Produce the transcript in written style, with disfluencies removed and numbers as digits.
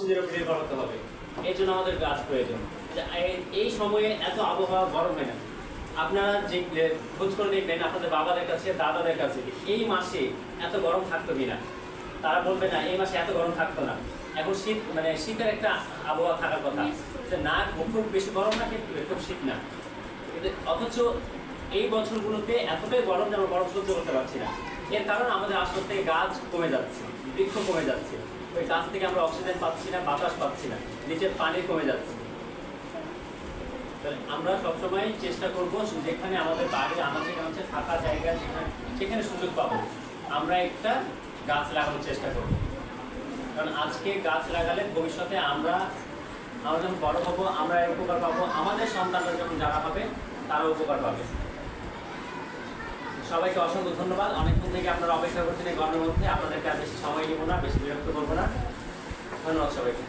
অক্সিজেনের উপর নির্ভর হতে হবে। এর জন্য আমাদের গাছ প্রয়োজন। এই সময়ে এত আবহাওয়া গরম হয় না। আপনারা যে খোঁজ করে দেখবেন আপনাদের বাবাদের কাছে, দাদাদের কাছে, এই মাসে এত গরম থাকতো কিনা। তারা বলবে না এই মাসে এত গরম থাকতো না। এখন শীত, মানে শীতের একটা আবহাওয়া থাকার কথা, না খুব বেশি গরম না কিন্তু খুব শীত না। অথচ এই বছরগুলোতে এতটাই গরম যে আমরা গরম সহ্য করতে পারছি না। এর কারণ আমাদের আশপাশ থেকে গাছ কমে যাচ্ছে, বৃক্ষ কমে যাচ্ছে। ওই গাছ থেকে আমরা অক্সিজেন পাচ্ছি না, বাতাস পাচ্ছি না, নিচের পানি কমে যাচ্ছে। আমরা সবসময় চেষ্টা করবো যেখানে আমাদের বাড়ি আমাদের ফাঁকা জায়গা সেখানে সুযোগ পাবো আমরা একটা গাছ লাগানোর চেষ্টা করবো। কারণ আজকে গাছ লাগালে ভবিষ্যতে আমরা যখন বড় হবো আমরা এর উপকার পাবো, আমাদের সন্তানরা যখন যারা হবে তারা উপকার পাবে। সবাইকে অসংখ্য ধন্যবাদ। অনেকক্ষণ থেকে আপনারা অপেক্ষা করছেন এই গরমের মধ্যে। আপনাদেরকে আর বেশি সময় নেব না, বেশি বিরক্ত করবো না। ধন্যবাদ সবাইকে।